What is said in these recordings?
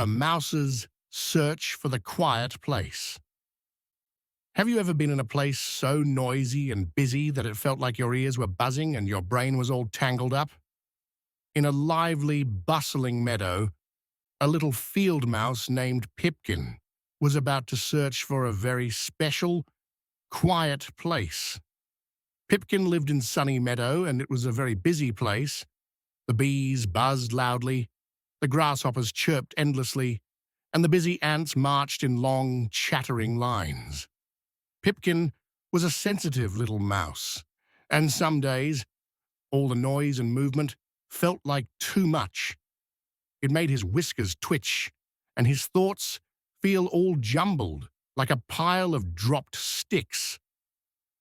A mouse's search for the quiet place. Have you ever been in a place so noisy and busy that it felt like your ears were buzzing and your brain was all tangled up? In a lively, bustling meadow, a little field mouse named Pipkin was about to search for a very special, quiet place. Pipkin lived in Sunny Meadow, and it was a very busy place. The bees buzzed loudly, the grasshoppers chirped endlessly, and the busy ants marched in long, chattering lines. Pipkin was a sensitive little mouse, and some days all the noise and movement felt like too much. It made his whiskers twitch, and his thoughts feel all jumbled, like a pile of dropped sticks.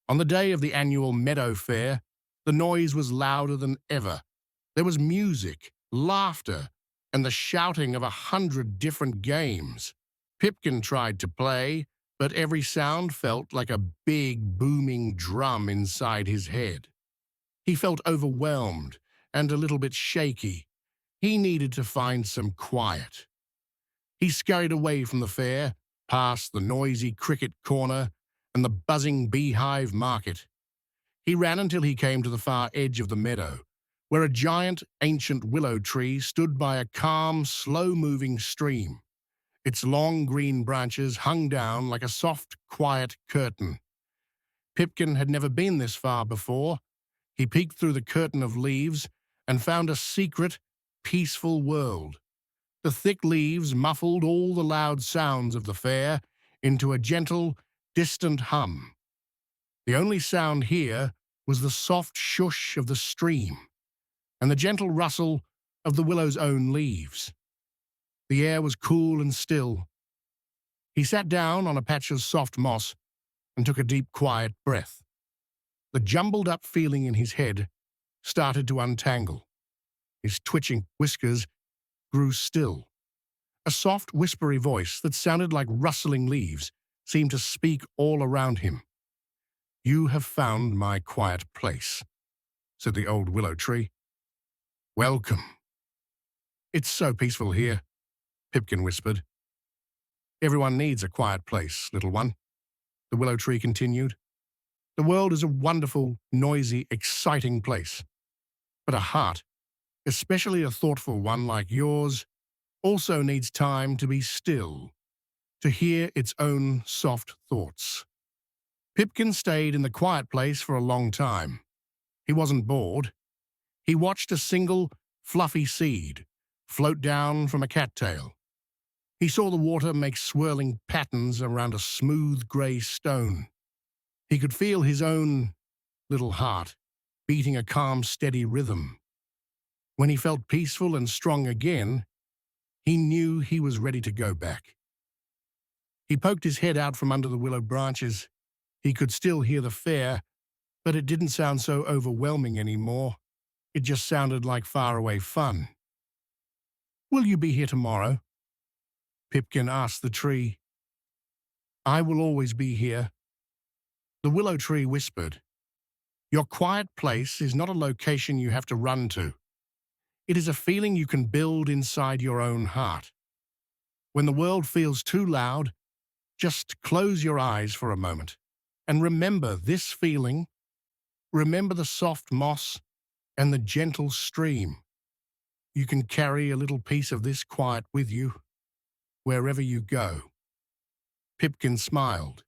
On the day of the annual Meadow Fair, the noise was louder than ever. There was music, laughter, and the shouting of 100 different games. Pipkin tried to play, but every sound felt like a big, booming drum inside his head. He felt overwhelmed and a little bit shaky. He needed to find some quiet. He scurried away from the fair, past the noisy cricket corner and the buzzing beehive market. He ran until he came to the far edge of the meadow, where a giant, ancient willow tree stood by a calm, slow-moving stream. Its long green branches hung down like a soft, quiet curtain. Pipkin had never been this far before. He peeked through the curtain of leaves and found a secret, peaceful world. The thick leaves muffled all the loud sounds of the fair into a gentle, distant hum. The only sound here was the soft shush of the stream and the gentle rustle of the willow's own leaves. The air was cool and still. He sat down on a patch of soft moss and took a deep, quiet breath. The jumbled-up feeling in his head started to untangle. His twitching whiskers grew still. A soft, whispery voice that sounded like rustling leaves seemed to speak all around him. "You have found my quiet place," said the old willow tree. "Welcome." "It's so peaceful here," Pipkin whispered. "Everyone needs a quiet place, little one," the willow tree continued. "The world is a wonderful, noisy, exciting place. But a heart, especially a thoughtful one like yours, also needs time to be still, to hear its own soft thoughts." Pipkin stayed in the quiet place for a long time. He wasn't bored. He watched a single, fluffy seed float down from a cattail. He saw the water make swirling patterns around a smooth grey stone. He could feel his own little heart beating a calm, steady rhythm. When he felt peaceful and strong again, he knew he was ready to go back. He poked his head out from under the willow branches. He could still hear the fair, but it didn't sound so overwhelming anymore. It just sounded like faraway fun. "Will you be here tomorrow?" Pipkin asked the tree. "I will always be here," the willow tree whispered. "Your quiet place is not a location you have to run to. It is a feeling you can build inside your own heart. When the world feels too loud, just close your eyes for a moment and remember this feeling. Remember the soft moss and the gentle stream. You can carry a little piece of this quiet with you, wherever you go." Pipkin smiled.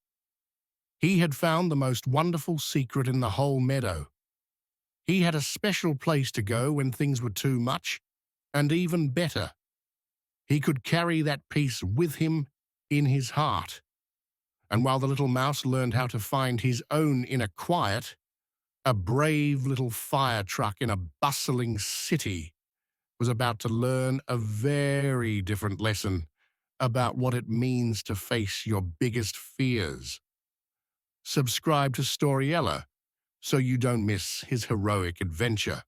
He had found the most wonderful secret in the whole meadow. He had a special place to go when things were too much, and even better, he could carry that peace with him in his heart. And while the little mouse learned how to find his own inner quiet, a brave little fire truck in a bustling city was about to learn a very different lesson about what it means to face your biggest fears. Subscribe to Storiella so you don't miss his heroic adventure.